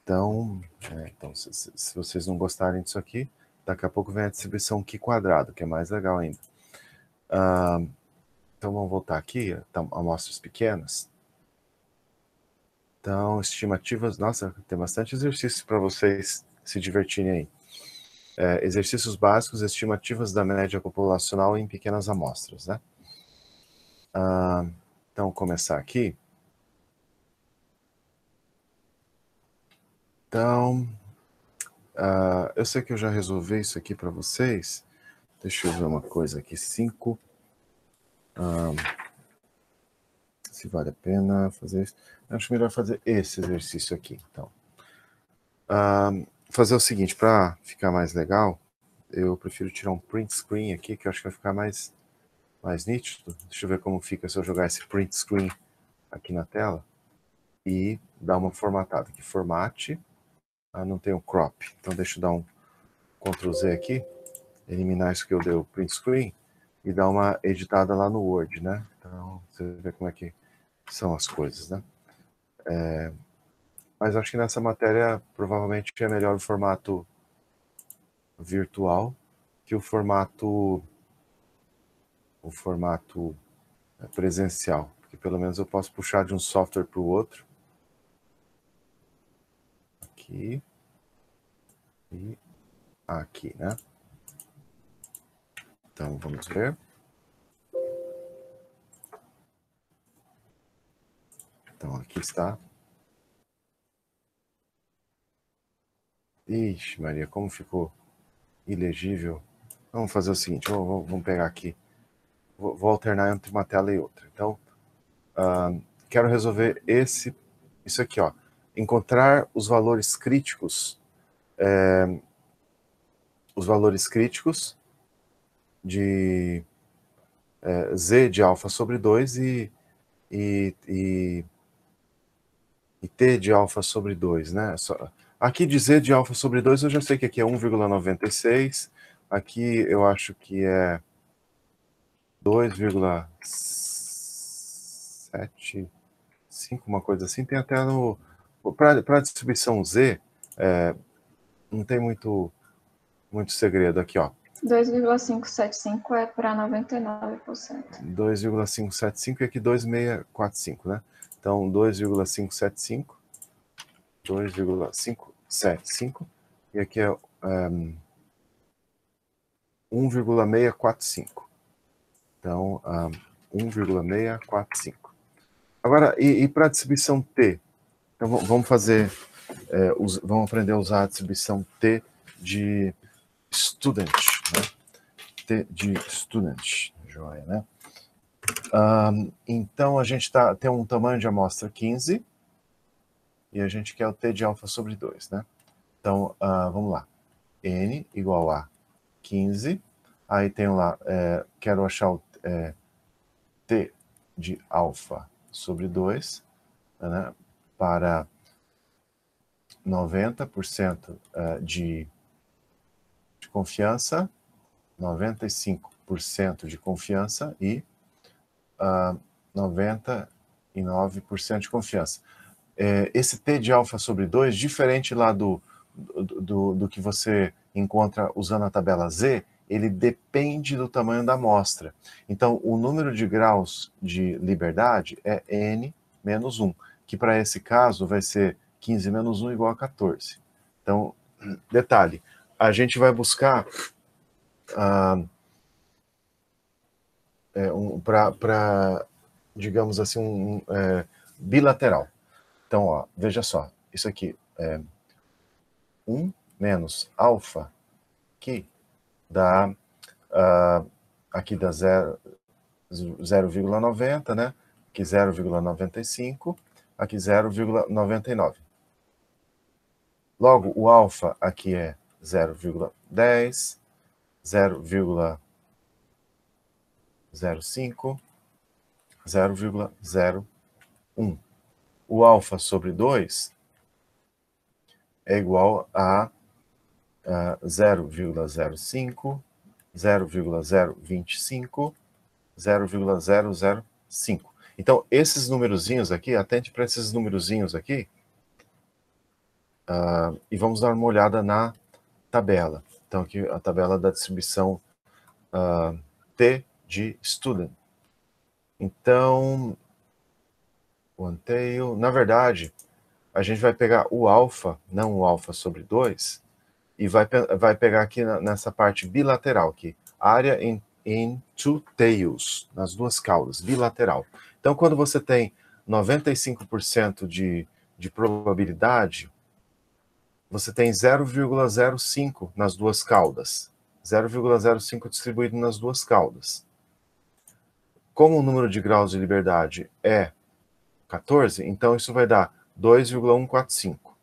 Então, se vocês não gostarem disso aqui, daqui a pouco vem a distribuição Q quadrado, que é mais legal ainda. Então, vamos voltar aqui, amostras pequenas. Então, estimativas, nossa, tem bastante exercício para vocês se divertirem aí. Exercícios básicos, estimativas da média populacional em pequenas amostras, né? Então, vou começar aqui. Então, eu sei que eu já resolvi isso aqui para vocês. Deixa eu ver uma coisa aqui, 5. Se vale a pena fazer isso. Acho melhor fazer esse exercício aqui, então. Fazer o seguinte, para ficar mais legal, eu prefiro tirar um print screen aqui, que eu acho que vai ficar mais nítido. Deixa eu ver como fica se eu jogar esse print screen aqui na tela e dar uma formatada aqui. Formate. Não tem o crop. Então deixa eu dar um Ctrl Z aqui, eliminar isso que eu dei o print screen e dar uma editada lá no Word, né? Então você vê como é que são as coisas, né? Mas acho que nessa matéria provavelmente é melhor o formato virtual que o formato presencial, porque pelo menos eu posso puxar de um software para o outro. Aqui e aqui, né? Então vamos ver. Então aqui está. Ixi, Maria, como ficou ilegível. Vamos fazer o seguinte, vamos pegar aqui. Vou alternar entre uma tela e outra. Então, quero resolver isso aqui, ó. Encontrar os valores críticos, de Z de alfa sobre 2 e T de alfa sobre 2, né? Aqui de Z de alfa sobre 2 eu já sei que aqui é 1,96, aqui eu acho que é 2,75, uma coisa assim. Tem até para a distribuição Z, não tem muito segredo aqui, ó. 2,575 é para 99%. 2,575 e aqui 2,645, né? Então, 2,575 e aqui é 1,645. Então, 1,645. Agora, e para a distribuição T? Então, vamos fazer vão aprender a usar a distribuição T de student, né? T de student, joia, né? Então, a gente tem um tamanho de amostra 15, e a gente quer o T de alfa sobre 2, né? Então, vamos lá. N igual a 15, aí tenho lá, quero achar o T de alfa sobre 2, né, para 90% de confiança, 95% de confiança e 99% de confiança. Esse T de alfa sobre 2, diferente lá do que você encontra usando a tabela Z, ele depende do tamanho da amostra. Então, o número de graus de liberdade é N menos 1, que para esse caso vai ser 15 menos 1 igual a 14. Então, detalhe, a gente vai buscar para, digamos assim, bilateral. Então, ó, veja só, isso aqui é 1 menos alfa, que dá, aqui dá 0,90, né? Aqui 0,95, aqui 0,99. Logo, o alfa aqui é 0,10, 0,05, 0,01. O alfa sobre 2 é igual a 0,05, 0,025, 0,005. Então, esses numerozinhos aqui, atente para esses numerozinhos aqui, e vamos dar uma olhada na tabela. Então, aqui a tabela da distribuição T de student. Então, one tail, na verdade, a gente vai pegar o alfa, não o alfa sobre 2, e vai pegar aqui nessa parte bilateral aqui, área in two tails, nas duas caudas, bilateral. Então, quando você tem 95% de probabilidade, você tem 0,05 nas duas caudas. 0,05 distribuído nas duas caudas. Como o número de graus de liberdade é 14, então isso vai dar 2,145.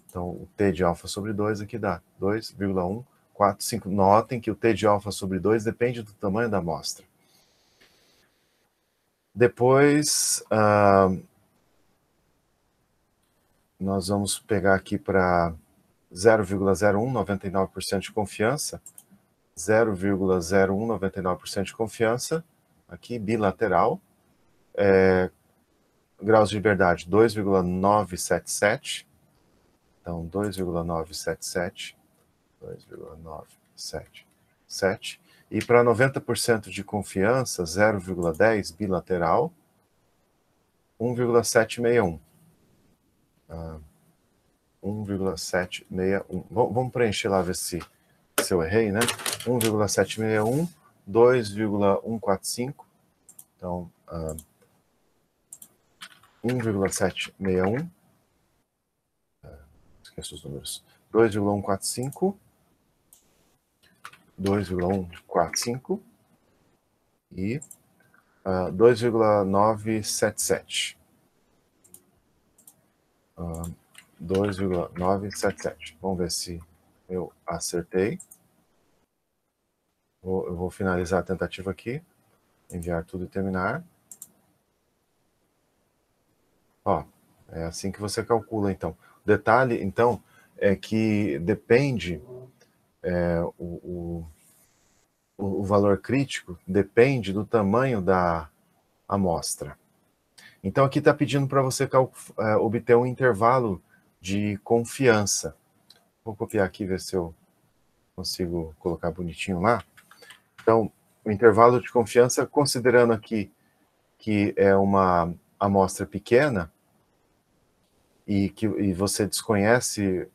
Então, o T de alfa sobre 2 aqui dá 2,145. Notem que o T de alfa sobre 2 depende do tamanho da amostra. Depois, nós vamos pegar aqui para 0,01, 99% de confiança. 0,01, 99% de confiança. Aqui, bilateral. Graus de liberdade, 2,977. Então, 2,977. 2,977. E para 90% de confiança, 0,10 bilateral, 1,761. 1,761. Vamos preencher lá, ver se eu errei, né? 1,761, 2,145. Então, 1,761. Esqueço os números. 2,145. 2,145 e 2,977. 2,977. Vamos ver se eu acertei. Eu vou finalizar a tentativa aqui. Enviar tudo e terminar. Ó, é assim que você calcula, então. O detalhe, então, é que depende... o valor crítico depende do tamanho da amostra. Então, aqui está pedindo para você obter um intervalo de confiança. Vou copiar aqui, ver se eu consigo colocar bonitinho lá. Então, o intervalo de confiança, considerando aqui que é uma amostra pequena e você desconhece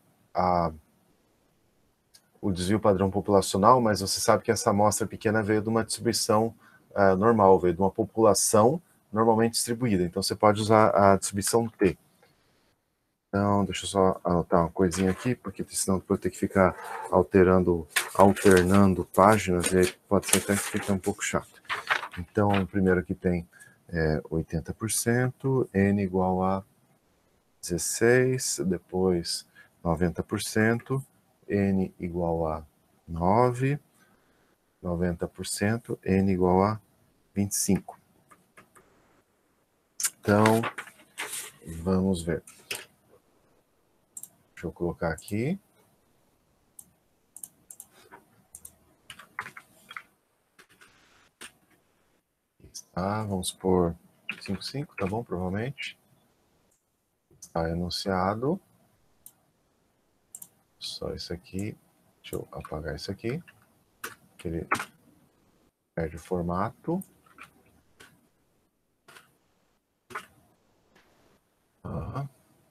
o desvio padrão populacional, mas você sabe que essa amostra pequena veio de uma distribuição normal, veio de uma população normalmente distribuída. Então, você pode usar a distribuição T. Então, deixa eu só anotar uma coisinha aqui, porque senão depois eu ter que ficar alternando páginas, e aí pode ser até que fique um pouco chato. Então, o primeiro aqui tem 80%, N igual a 16, depois 90%, N igual a 9, 90%, N igual a 25. Então, vamos ver. Deixa eu colocar aqui. Tá, vamos por 5,5, tá bom? Provavelmente. Está enunciado. Só isso aqui. Deixa eu apagar isso aqui. Que ele perde o formato.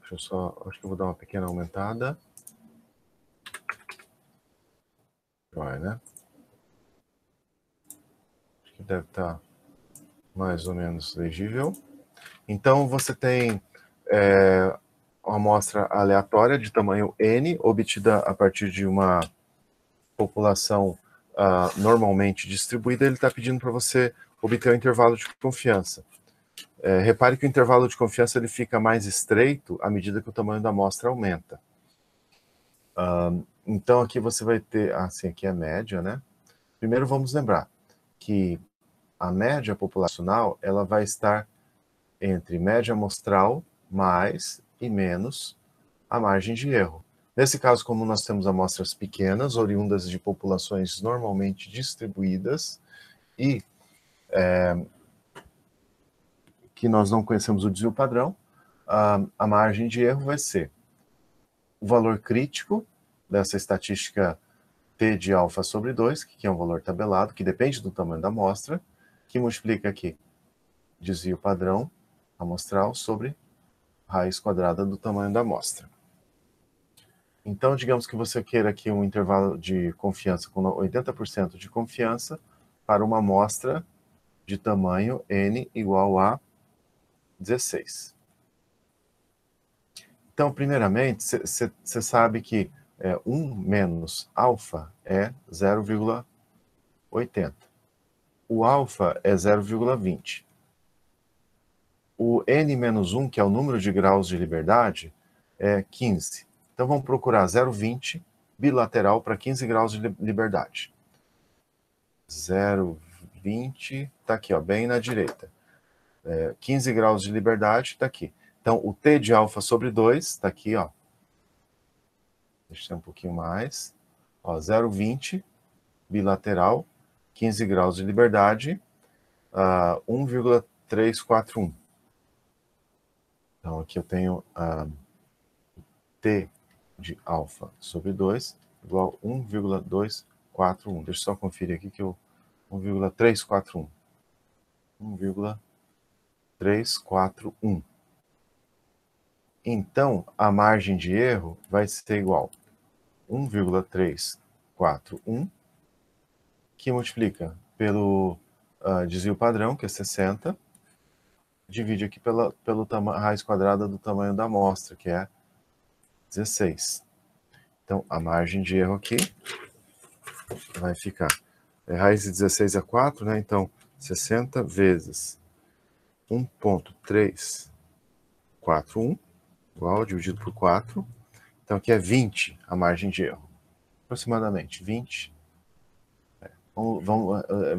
Deixa eu só... Acho que eu vou dar uma pequena aumentada. Vai, né? Acho que deve estar mais ou menos legível. Então, você tem uma amostra aleatória de tamanho N, obtida a partir de uma população normalmente distribuída. Ele está pedindo para você obter um intervalo de confiança. Repare que o intervalo de confiança ele fica mais estreito à medida que o tamanho da amostra aumenta. Então, aqui você vai ter... Assim, aqui é a média, né? Primeiro, vamos lembrar que a média populacional ela vai estar entre média amostral mais e menos a margem de erro. Nesse caso, como nós temos amostras pequenas, oriundas de populações normalmente distribuídas e que nós não conhecemos o desvio padrão, a margem de erro vai ser o valor crítico dessa estatística T de alfa sobre 2, que é um valor tabelado, que depende do tamanho da amostra, que multiplica aqui desvio padrão amostral sobre raiz quadrada do tamanho da amostra. Então, digamos que você queira aqui um intervalo de confiança com 80% de confiança para uma amostra de tamanho N igual a 16. Então, primeiramente, você sabe que 1 menos alfa é 0,80. O alfa é 0,20. O N menos 1, que é o número de graus de liberdade, é 15. Então, vamos procurar 0,20 bilateral para 15 graus de liberdade. 0,20, está aqui, ó, bem na direita. 15 graus de liberdade, está aqui. Então, o T de alfa sobre 2, está aqui, ó. Deixa eu um pouquinho mais. 0,20 bilateral, 15 graus de liberdade, 1,341. Então, aqui eu tenho T de alfa sobre 2 igual a 1,241. Deixa eu só conferir aqui que eu... 1,341. 1,341. Então, a margem de erro vai ser igual a 1,341, que multiplica pelo desvio padrão, que é 60, divide aqui pela raiz quadrada do tamanho da amostra, que é 16. Então, a margem de erro aqui vai ficar... raiz de 16 é 4, né? Então, 60 vezes 1,341, igual, dividido por 4. Então, aqui é 20 a margem de erro. Aproximadamente 20.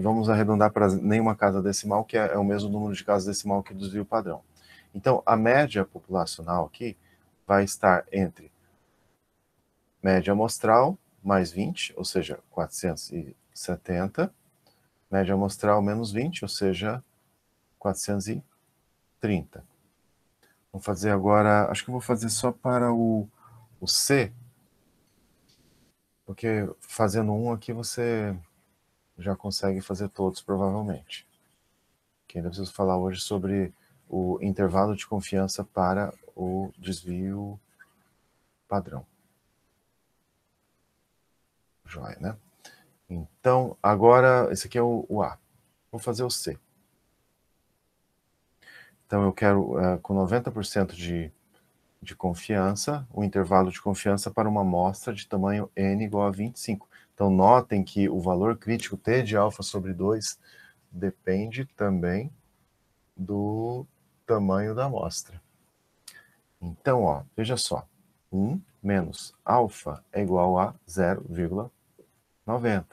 Vamos arredondar para nenhuma casa decimal, que é o mesmo número de casas decimal que o desvio padrão. Então, a média populacional aqui vai estar entre média amostral mais 20, ou seja, 470, média amostral menos 20, ou seja, 430. Vamos fazer agora, acho que eu vou fazer só para o C, porque fazendo um aqui você já consegue fazer todos, provavelmente. Que ainda preciso falar hoje sobre o intervalo de confiança para o desvio padrão. Joia, né? Então, agora, esse aqui é o A. Vou fazer o C. Então, eu quero, com 90% de confiança, o intervalo de confiança para uma amostra de tamanho n igual a 25. Então, notem que o valor crítico T de alfa sobre 2 depende também do tamanho da amostra. Então, ó, veja só, 1 menos alfa é igual a 0,90.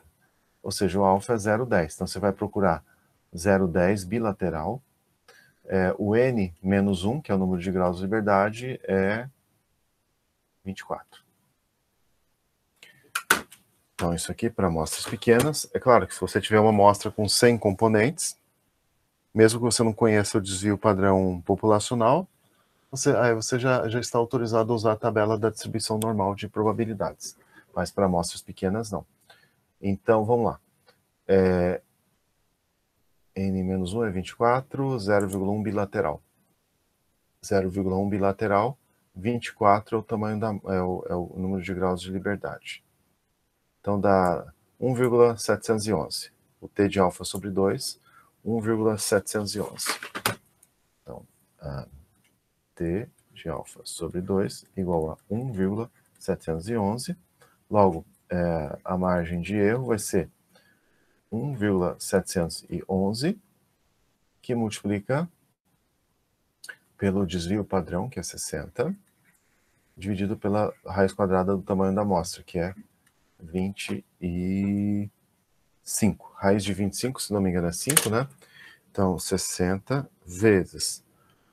Ou seja, o alfa é 0,10. Então, você vai procurar 0,10 bilateral. O n menos 1, que é o número de graus de liberdade, é 24. Então, isso aqui para amostras pequenas. É claro que se você tiver uma amostra com 100 componentes, mesmo que você não conheça o desvio padrão populacional, você já está autorizado a usar a tabela da distribuição normal de probabilidades. Mas para amostras pequenas, não. Então, vamos lá. N menos 1 é 24, 0,1 bilateral. 0,1 bilateral, 24 é o tamanho é o número de graus de liberdade. Então dá 1,711. O T de alfa sobre 2, 1,711. Então, T de alfa sobre 2 igual a 1,711. Logo, a margem de erro vai ser 1,711, que multiplica pelo desvio padrão, que é 60, dividido pela raiz quadrada do tamanho da amostra, que é 25. Raiz de 25, se não me engano, é 5, né? Então, 60 vezes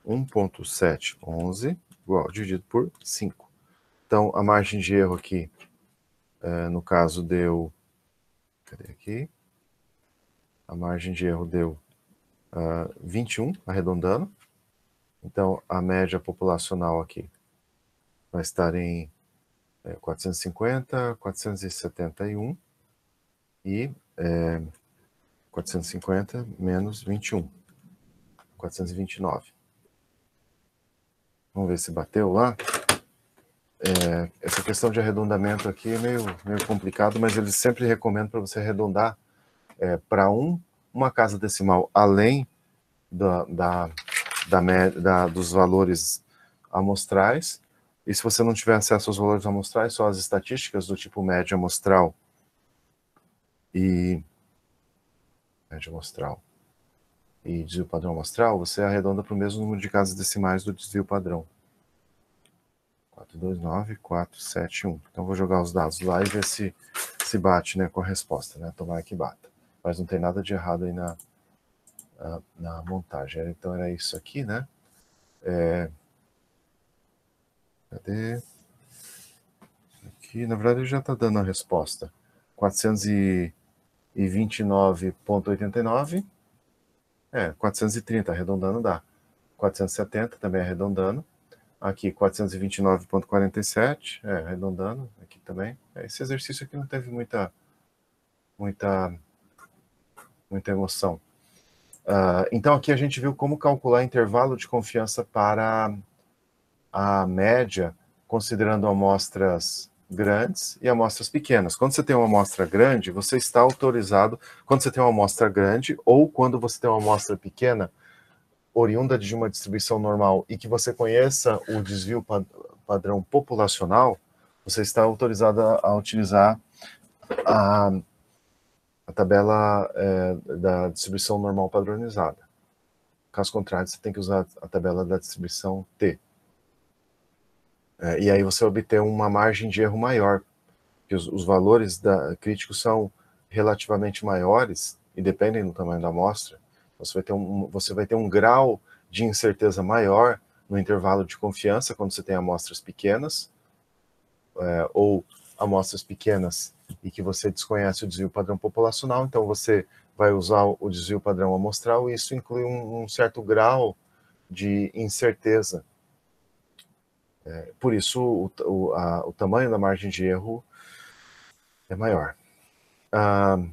1,711 igual dividido por 5. Então, a margem de erro aqui, no caso, deu... Cadê aqui? A margem de erro deu 21, arredondando. Então, a média populacional aqui vai estar em 450, 471 e 450 menos 21, 429. Vamos ver se bateu lá. Essa questão de arredondamento aqui é meio complicado, mas eles sempre recomendam para você arredondar para uma casa decimal além dos valores amostrais. E se você não tiver acesso aos valores amostrais, só as estatísticas do tipo média amostral e desvio padrão amostral, você arredonda para o mesmo número de casas decimais do desvio padrão. 429,471. Então vou jogar os dados lá e ver se bate, né, com a resposta, né? Tomara que bata. Mas não tem nada de errado aí na montagem. Então era isso aqui, né? Cadê? Aqui, na verdade, já está dando a resposta. 429,89. 430, arredondando dá. 470 também arredondando. Aqui, 429,47, arredondando, aqui também. Esse exercício aqui não teve muita emoção. Então, aqui a gente viu como calcular intervalo de confiança para a média, considerando amostras grandes e amostras pequenas. Quando você tem uma amostra grande, você está autorizado, quando você tem uma amostra grande, ou quando você tem uma amostra pequena, oriunda de uma distribuição normal e que você conheça o desvio padrão populacional, você está autorizado a utilizar a tabela da distribuição normal padronizada. Caso contrário, você tem que usar a tabela da distribuição T. E aí você obter uma margem de erro maior, que os valores críticos são relativamente maiores e dependem do tamanho da amostra. Você vai ter um grau de incerteza maior no intervalo de confiança quando você tem amostras pequenas, ou amostras pequenas e que você desconhece o desvio padrão populacional, então você vai usar o desvio padrão amostral e isso inclui um certo grau de incerteza. Por isso, o tamanho da margem de erro é maior.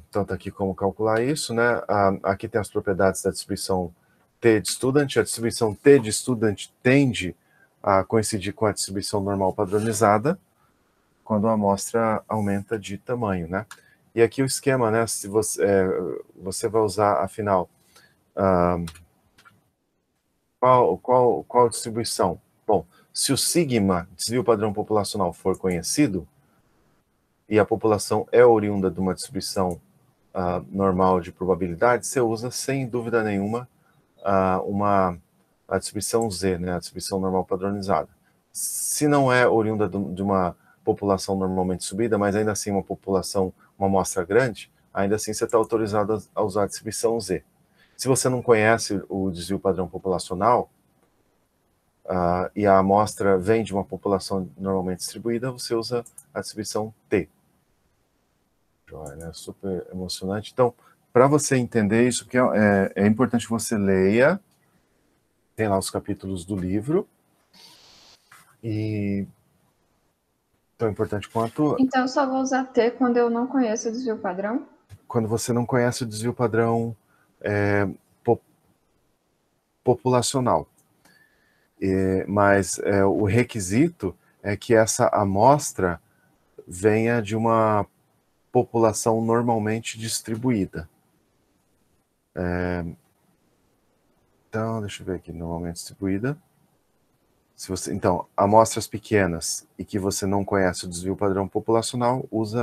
Então está aqui como calcular isso, né? Aqui tem as propriedades da distribuição T de student. A distribuição T de student tende a coincidir com a distribuição normal padronizada quando a amostra aumenta de tamanho, né? E aqui o esquema, né? Se você vai usar, afinal, qual distribuição? Bom, Se o sigma, desvio padrão populacional, for conhecido, e a população é oriunda de uma distribuição normal de probabilidade, você usa, sem dúvida nenhuma, a distribuição Z, né, a distribuição normal padronizada. Se não é oriunda de uma população normalmente subida, mas ainda assim uma população, uma amostra grande, ainda assim você está autorizado a usar a distribuição Z. Se você não conhece o desvio padrão populacional, e a amostra vem de uma população normalmente distribuída, você usa a distribuição T. Joia, né? Super emocionante. Então, para você entender isso, que é importante que você leia, tem lá os capítulos do livro, e tão importante quanto... Então, eu só vou usar T quando eu não conheço o desvio padrão? Quando você não conhece o desvio padrão populacional. Mas o requisito é que essa amostra venha de uma população normalmente distribuída. Então, deixa eu ver aqui, normalmente distribuída. Então, amostras pequenas e que você não conhece o desvio padrão populacional, usa